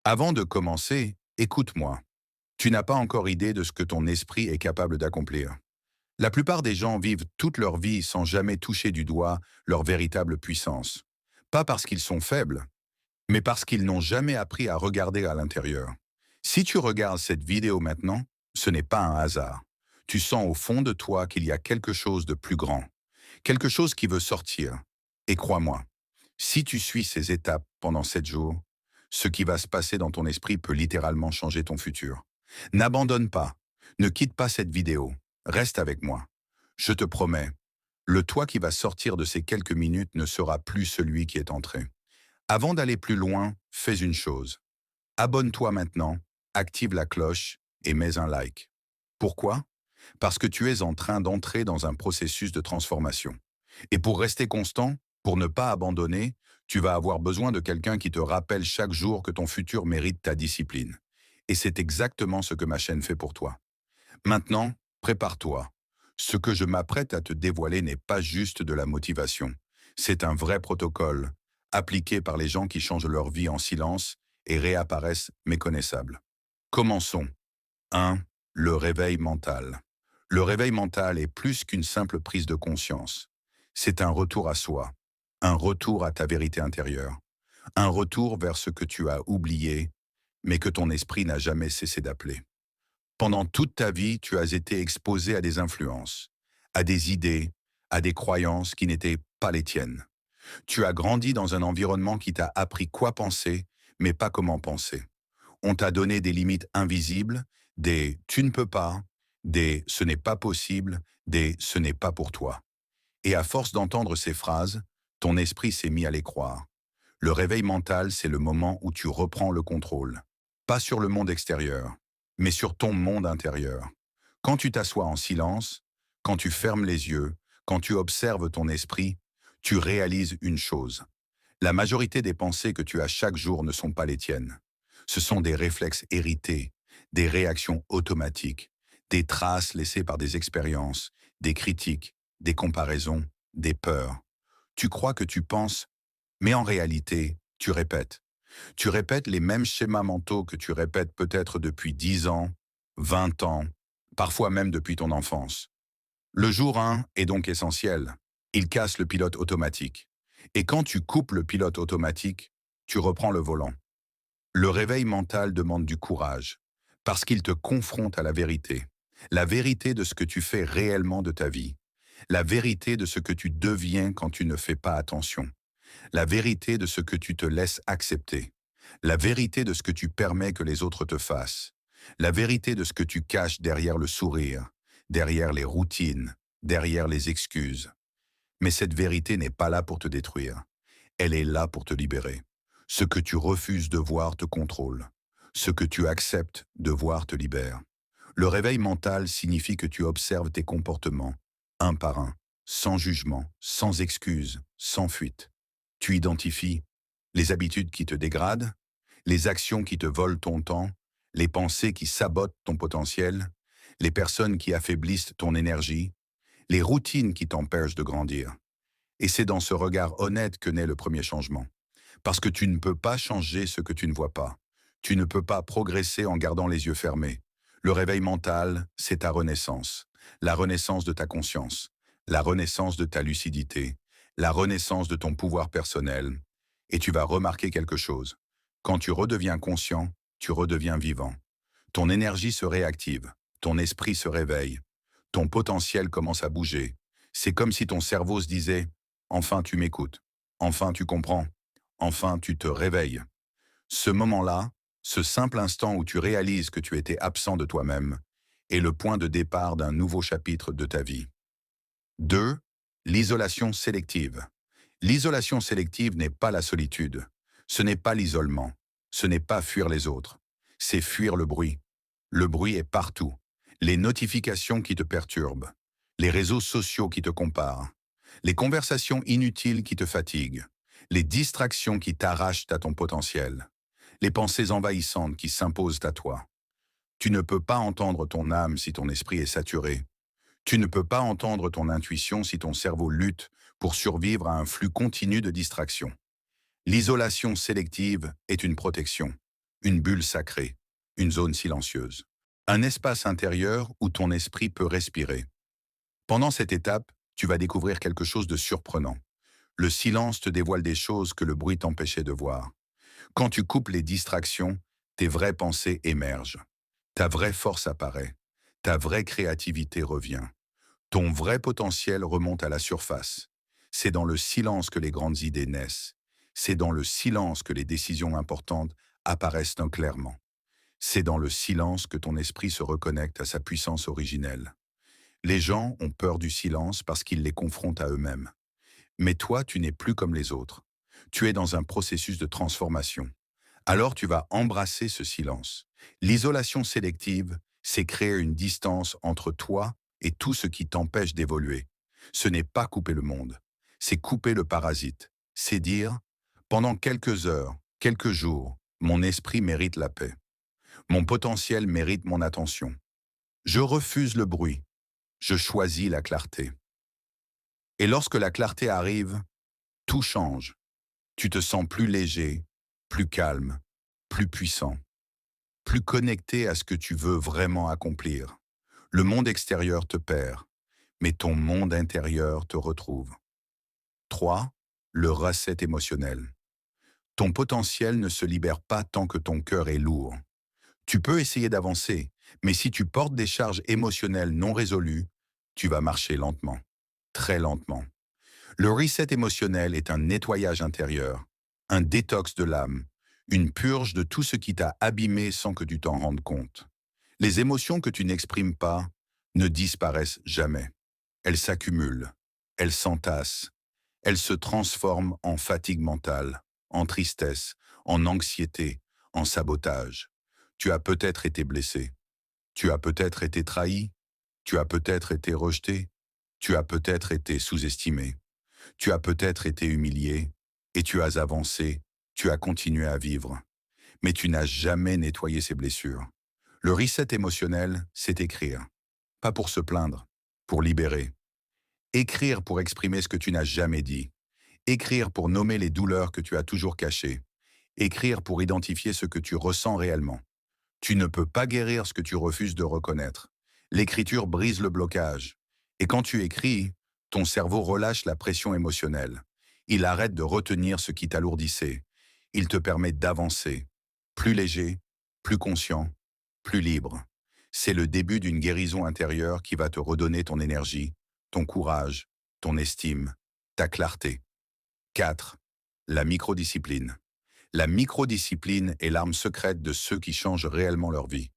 Avant de commencer, écoute-moi. Tu n'as pas encore idée de ce que ton esprit est capable d'accomplir. La plupart des gens vivent toute leur vie sans jamais toucher du doigt leur véritable puissance. Pas parce qu'ils sont faibles, mais parce qu'ils n'ont jamais appris à regarder à l'intérieur. Si tu regardes cette vidéo maintenant, ce n'est pas un hasard. Tu sens au fond de toi qu'il y a quelque chose de plus grand, quelque chose qui veut sortir. Et crois-moi, si tu suis ces étapes pendant 7 jours, ce qui va se passer dans ton esprit peut littéralement changer ton futur. N'abandonne pas, ne quitte pas cette vidéo, reste avec moi. Je te promets, le toi qui va sortir de ces quelques minutes ne sera plus celui qui est entré. Avant d'aller plus loin, fais une chose. Abonne-toi maintenant, active la cloche et mets un like. Pourquoi? Parce que tu es en train d'entrer dans un processus de transformation. Et pour rester constant, pour ne pas abandonner, tu vas avoir besoin de quelqu'un qui te rappelle chaque jour que ton futur mérite ta discipline. Et c'est exactement ce que ma chaîne fait pour toi. Maintenant, prépare-toi. Ce que je m'apprête à te dévoiler n'est pas juste de la motivation. C'est un vrai protocole, appliqué par les gens qui changent leur vie en silence et réapparaissent méconnaissables. Commençons. 1. Le réveil mental. Le réveil mental est plus qu'une simple prise de conscience. C'est un retour à soi, un retour à ta vérité intérieure, un retour vers ce que tu as oublié, mais que ton esprit n'a jamais cessé d'appeler. Pendant toute ta vie, tu as été exposé à des influences, à des idées, à des croyances qui n'étaient pas les tiennes. Tu as grandi dans un environnement qui t'a appris quoi penser, mais pas comment penser. On t'a donné des limites invisibles, des «tu ne peux pas», des «ce n'est pas possible», des «ce n'est pas pour toi». Et à force d'entendre ces phrases, ton esprit s'est mis à les croire. Le réveil mental, c'est le moment où tu reprends le contrôle. Pas sur le monde extérieur, mais sur ton monde intérieur. Quand tu t'assois en silence, quand tu fermes les yeux, quand tu observes ton esprit, tu réalises une chose. La majorité des pensées que tu as chaque jour ne sont pas les tiennes. Ce sont des réflexes hérités, des réactions automatiques, des traces laissées par des expériences, des critiques, des comparaisons, des peurs. Tu crois que tu penses, mais en réalité, tu répètes. Tu répètes les mêmes schémas mentaux que tu répètes peut-être depuis 10 ans, 20 ans, parfois même depuis ton enfance. Le jour 1 est donc essentiel. Il casse le pilote automatique. Et quand tu coupes le pilote automatique, tu reprends le volant. Le réveil mental demande du courage, parce qu'il te confronte à la vérité de ce que tu fais réellement de ta vie, la vérité de ce que tu deviens quand tu ne fais pas attention, la vérité de ce que tu te laisses accepter, la vérité de ce que tu permets que les autres te fassent, la vérité de ce que tu caches derrière le sourire, derrière les routines, derrière les excuses. Mais cette vérité n'est pas là pour te détruire. Elle est là pour te libérer. Ce que tu refuses de voir te contrôle. Ce que tu acceptes de voir te libère. Le réveil mental signifie que tu observes tes comportements, un par un, sans jugement, sans excuse, sans fuite. Tu identifies les habitudes qui te dégradent, les actions qui te volent ton temps, les pensées qui sabotent ton potentiel, les personnes qui affaiblissent ton énergie, les routines qui t'empêchent de grandir. Et c'est dans ce regard honnête que naît le premier changement. Parce que tu ne peux pas changer ce que tu ne vois pas. Tu ne peux pas progresser en gardant les yeux fermés. Le réveil mental, c'est ta renaissance. La renaissance de ta conscience. La renaissance de ta lucidité. La renaissance de ton pouvoir personnel. Et tu vas remarquer quelque chose. Quand tu redeviens conscient, tu redeviens vivant. Ton énergie se réactive. Ton esprit se réveille. Ton potentiel commence à bouger. C'est comme si ton cerveau se disait enfin, tu m'écoutes. Enfin, tu comprends. Enfin, tu te réveilles. Ce moment-là, ce simple instant où tu réalises que tu étais absent de toi-même, est le point de départ d'un nouveau chapitre de ta vie. 2. L'isolation sélective. L'isolation sélective n'est pas la solitude. Ce n'est pas l'isolement. Ce n'est pas fuir les autres. C'est fuir le bruit. Le bruit est partout. Les notifications qui te perturbent. Les réseaux sociaux qui te comparent. Les conversations inutiles qui te fatiguent. Les distractions qui t'arrachent à ton potentiel. Les pensées envahissantes qui s'imposent à toi. Tu ne peux pas entendre ton âme si ton esprit est saturé. Tu ne peux pas entendre ton intuition si ton cerveau lutte pour survivre à un flux continu de distractions. L'isolation sélective est une protection. une bulle sacrée, une zone silencieuse. Un espace intérieur où ton esprit peut respirer. Pendant cette étape, tu vas découvrir quelque chose de surprenant. Le silence te dévoile des choses que le bruit t'empêchait de voir. Quand tu coupes les distractions, tes vraies pensées émergent. Ta vraie force apparaît. Ta vraie créativité revient. Ton vrai potentiel remonte à la surface. C'est dans le silence que les grandes idées naissent. C'est dans le silence que les décisions importantes apparaissent clairement. C'est dans le silence que ton esprit se reconnecte à sa puissance originelle. Les gens ont peur du silence parce qu'ils les confrontent à eux-mêmes. Mais toi, tu n'es plus comme les autres. Tu es dans un processus de transformation. Alors tu vas embrasser ce silence. L'isolation sélective, c'est créer une distance entre toi et tout ce qui t'empêche d'évoluer. Ce n'est pas couper le monde, c'est couper le parasite. C'est dire, pendant quelques heures, quelques jours, mon esprit mérite la paix. Mon potentiel mérite mon attention. Je refuse le bruit. Je choisis la clarté. Et lorsque la clarté arrive, tout change. Tu te sens plus léger, plus calme, plus puissant, plus connecté à ce que tu veux vraiment accomplir. Le monde extérieur te perd, mais ton monde intérieur te retrouve. 3. Le reset émotionnel. Ton potentiel ne se libère pas tant que ton cœur est lourd. Tu peux essayer d'avancer, mais si tu portes des charges émotionnelles non résolues, tu vas marcher lentement, très lentement. Le reset émotionnel est un nettoyage intérieur, un détox de l'âme, une purge de tout ce qui t'a abîmé sans que tu t'en rendes compte. Les émotions que tu n'exprimes pas ne disparaissent jamais. Elles s'accumulent, elles s'entassent, elles se transforment en fatigue mentale, en tristesse, en anxiété, en sabotage. Tu as peut-être été blessé, tu as peut-être été trahi, tu as peut-être été rejeté, tu as peut-être été sous-estimé. Tu as peut-être été humilié, et tu as avancé, tu as continué à vivre. Mais tu n'as jamais nettoyé ces blessures. Le reset émotionnel, c'est écrire. Pas pour se plaindre, pour libérer. Écrire pour exprimer ce que tu n'as jamais dit. Écrire pour nommer les douleurs que tu as toujours cachées. Écrire pour identifier ce que tu ressens réellement. Tu ne peux pas guérir ce que tu refuses de reconnaître. L'écriture brise le blocage. Et quand tu écris, ton cerveau relâche la pression émotionnelle. Il arrête de retenir ce qui t'alourdissait. Il te permet d'avancer. Plus léger, plus conscient, plus libre. C'est le début d'une guérison intérieure qui va te redonner ton énergie, ton courage, ton estime, ta clarté. 4. La microdiscipline. La microdiscipline est l'arme secrète de ceux qui changent réellement leur vie.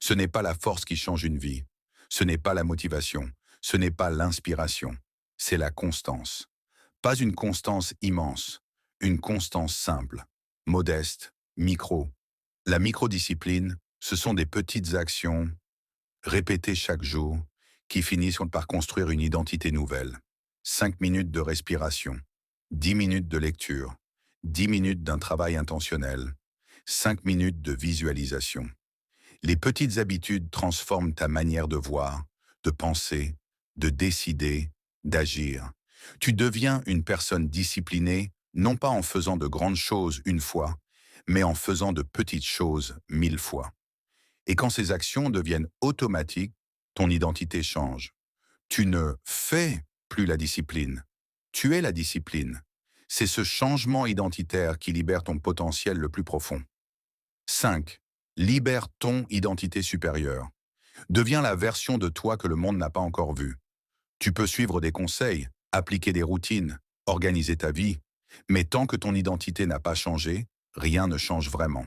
Ce n'est pas la force qui change une vie. Ce n'est pas la motivation. Ce n'est pas l'inspiration. C'est la constance. Pas une constance immense, une constance simple, modeste, micro. La microdiscipline, ce sont des petites actions, répétées chaque jour, qui finissent par construire une identité nouvelle. 5 minutes de respiration, 10 minutes de lecture, 10 minutes d'un travail intentionnel, 5 minutes de visualisation. Les petites habitudes transforment ta manière de voir, de penser, de décider, d'agir. Tu deviens une personne disciplinée, non pas en faisant de grandes choses une fois, mais en faisant de petites choses 1000 fois. Et quand ces actions deviennent automatiques, ton identité change. Tu ne fais plus la discipline, tu es la discipline. C'est ce changement identitaire qui libère ton potentiel le plus profond. 5. Libère ton identité supérieure. Deviens la version de toi que le monde n'a pas encore vue. Tu peux suivre des conseils, appliquer des routines, organiser ta vie, mais tant que ton identité n'a pas changé, rien ne change vraiment.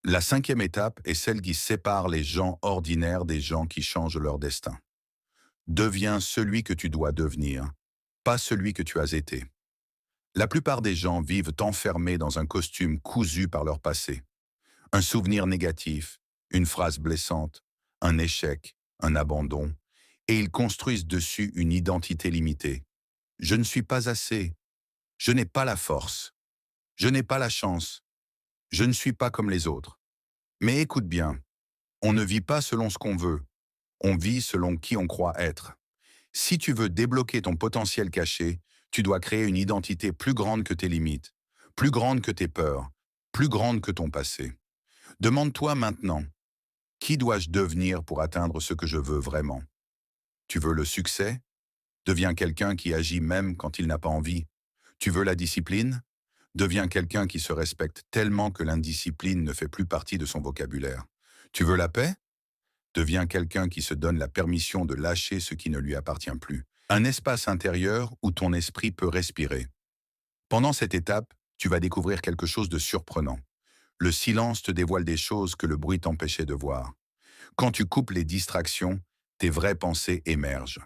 La 5e étape est celle qui sépare les gens ordinaires des gens qui changent leur destin. Deviens celui que tu dois devenir, pas celui que tu as été. La plupart des gens vivent enfermés dans un costume cousu par leur passé. Un souvenir négatif, une phrase blessante, un échec, un abandon, et ils construisent dessus une identité limitée. Je ne suis pas assez. Je n'ai pas la force. Je n'ai pas la chance. Je ne suis pas comme les autres. Mais écoute bien, on ne vit pas selon ce qu'on veut. On vit selon qui on croit être. Si tu veux débloquer ton potentiel caché, tu dois créer une identité plus grande que tes limites, plus grande que tes peurs, plus grande que ton passé. Demande-toi maintenant, qui dois-je devenir pour atteindre ce que je veux vraiment? Tu veux le succès? Deviens quelqu'un qui agit même quand il n'a pas envie. Tu veux la discipline? Deviens quelqu'un qui se respecte tellement que l'indiscipline ne fait plus partie de son vocabulaire. Tu veux la paix? Deviens quelqu'un qui se donne la permission de lâcher ce qui ne lui appartient plus. Un espace intérieur où ton esprit peut respirer. Pendant cette étape, tu vas découvrir quelque chose de surprenant. Le silence te dévoile des choses que le bruit t'empêchait de voir. Quand tu coupes les distractions, tes vraies pensées émergent.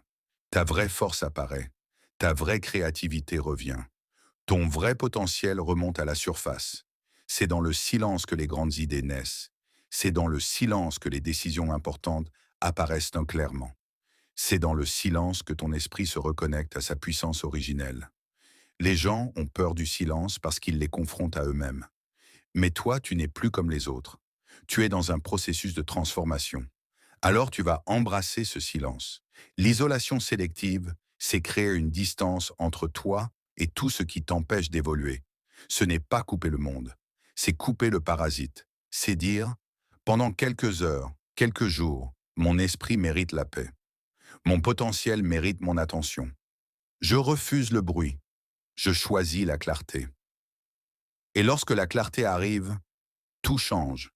Ta vraie force apparaît. Ta vraie créativité revient. Ton vrai potentiel remonte à la surface. C'est dans le silence que les grandes idées naissent. C'est dans le silence que les décisions importantes apparaissent clairement. C'est dans le silence que ton esprit se reconnecte à sa puissance originelle. Les gens ont peur du silence parce qu'ils les confrontent à eux-mêmes. Mais toi, tu n'es plus comme les autres. Tu es dans un processus de transformation. Alors tu vas embrasser ce silence. L'isolation sélective, c'est créer une distance entre toi et tout ce qui t'empêche d'évoluer. Ce n'est pas couper le monde, c'est couper le parasite. C'est dire, pendant quelques heures, quelques jours, mon esprit mérite la paix. Mon potentiel mérite mon attention. Je refuse le bruit. Je choisis la clarté. Et lorsque la clarté arrive, tout change.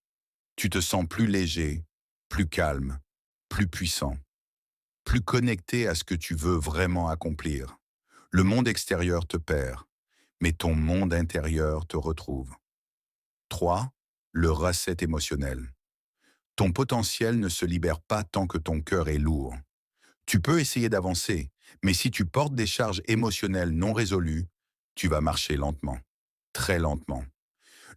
Tu te sens plus léger, plus calme, plus puissant, plus connecté à ce que tu veux vraiment accomplir. Le monde extérieur te perd, mais ton monde intérieur te retrouve. 3. Le reset émotionnel. Ton potentiel ne se libère pas tant que ton cœur est lourd. Tu peux essayer d'avancer, mais si tu portes des charges émotionnelles non résolues, tu vas marcher lentement, très lentement.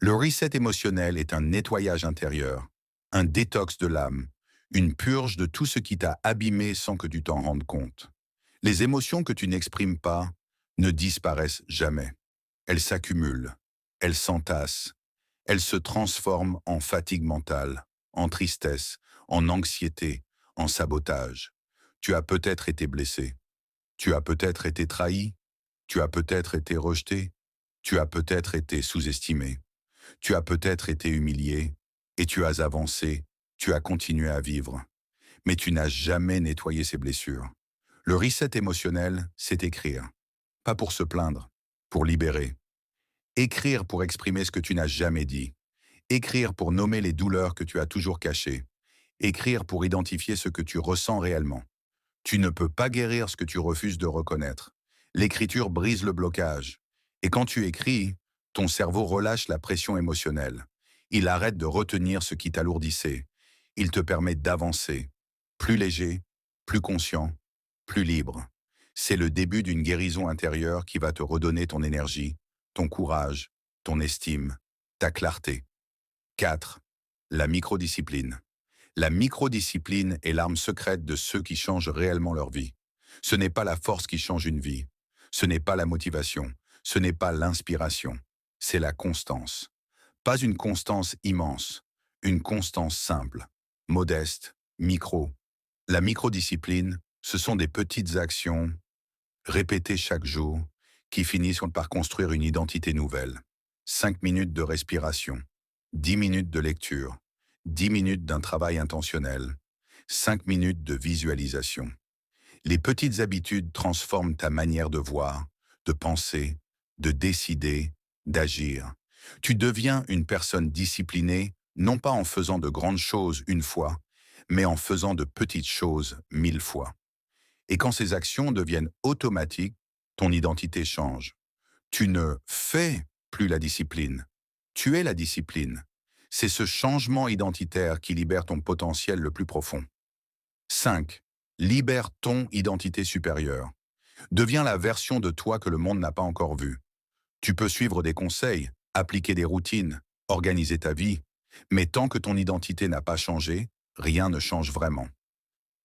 Le reset émotionnel est un nettoyage intérieur, un détox de l'âme, une purge de tout ce qui t'a abîmé sans que tu t'en rendes compte. Les émotions que tu n'exprimes pas ne disparaissent jamais. Elles s'accumulent, elles s'entassent, elles se transforment en fatigue mentale, en tristesse, en anxiété, en sabotage. Tu as peut-être été blessé, tu as peut-être été trahi, tu as peut-être été rejeté, tu as peut-être été sous-estimé. Tu as peut-être été humilié, et tu as avancé, tu as continué à vivre. Mais tu n'as jamais nettoyé ces blessures. Le reset émotionnel, c'est écrire. Pas pour se plaindre, pour libérer. Écrire pour exprimer ce que tu n'as jamais dit. Écrire pour nommer les douleurs que tu as toujours cachées. Écrire pour identifier ce que tu ressens réellement. Tu ne peux pas guérir ce que tu refuses de reconnaître. L'écriture brise le blocage. Et quand tu écris, ton cerveau relâche la pression émotionnelle. Il arrête de retenir ce qui t'alourdissait. Il te permet d'avancer. Plus léger, plus conscient, plus libre. C'est le début d'une guérison intérieure qui va te redonner ton énergie, ton courage, ton estime, ta clarté. 4. La microdiscipline. La microdiscipline est l'arme secrète de ceux qui changent réellement leur vie. Ce n'est pas la force qui change une vie. Ce n'est pas la motivation. Ce n'est pas l'inspiration. C'est la constance. Pas une constance immense, une constance simple, modeste, micro. La microdiscipline, ce sont des petites actions répétées chaque jour qui finissent par construire une identité nouvelle. 5 minutes de respiration, 10 minutes de lecture, 10 minutes d'un travail intentionnel, 5 minutes de visualisation. Les petites habitudes transforment ta manière de voir, de penser, de décider, d'agir. Tu deviens une personne disciplinée, non pas en faisant de grandes choses une fois, mais en faisant de petites choses 1000 fois. Et quand ces actions deviennent automatiques, ton identité change. Tu ne fais plus la discipline, tu es la discipline. C'est ce changement identitaire qui libère ton potentiel le plus profond. 5. Libère ton identité supérieure. Deviens la version de toi que le monde n'a pas encore vue. Tu peux suivre des conseils, appliquer des routines, organiser ta vie, mais tant que ton identité n'a pas changé, rien ne change vraiment.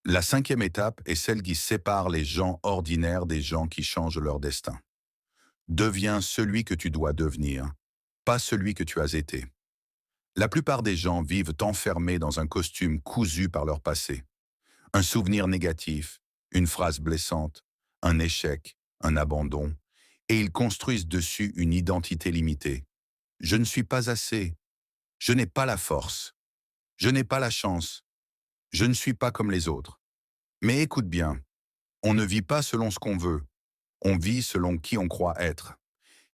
La 5e étape est celle qui sépare les gens ordinaires des gens qui changent leur destin. Deviens celui que tu dois devenir, pas celui que tu as été. La plupart des gens vivent enfermés dans un costume cousu par leur passé. Un souvenir négatif, une phrase blessante, un échec, un abandon, et ils construisent dessus une identité limitée. Je ne suis pas assez, Je n'ai pas la force. Je n'ai pas la chance. Je ne suis pas comme les autres. Mais écoute bien, on ne vit pas selon ce qu'on veut. On vit selon qui on croit être.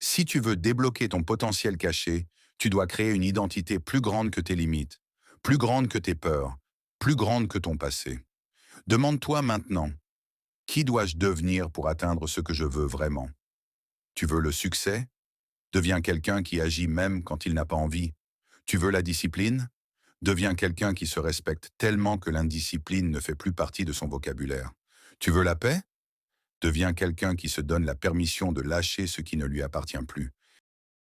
Si tu veux débloquer ton potentiel caché, tu dois créer une identité plus grande que tes limites, plus grande que tes peurs, plus grande que ton passé. Demande-toi maintenant, qui dois-je devenir pour atteindre ce que je veux vraiment? Tu veux le succès? Deviens quelqu'un qui agit même quand il n'a pas envie. Tu veux la discipline? Deviens quelqu'un qui se respecte tellement que l'indiscipline ne fait plus partie de son vocabulaire. Tu veux la paix? Deviens quelqu'un qui se donne la permission de lâcher ce qui ne lui appartient plus.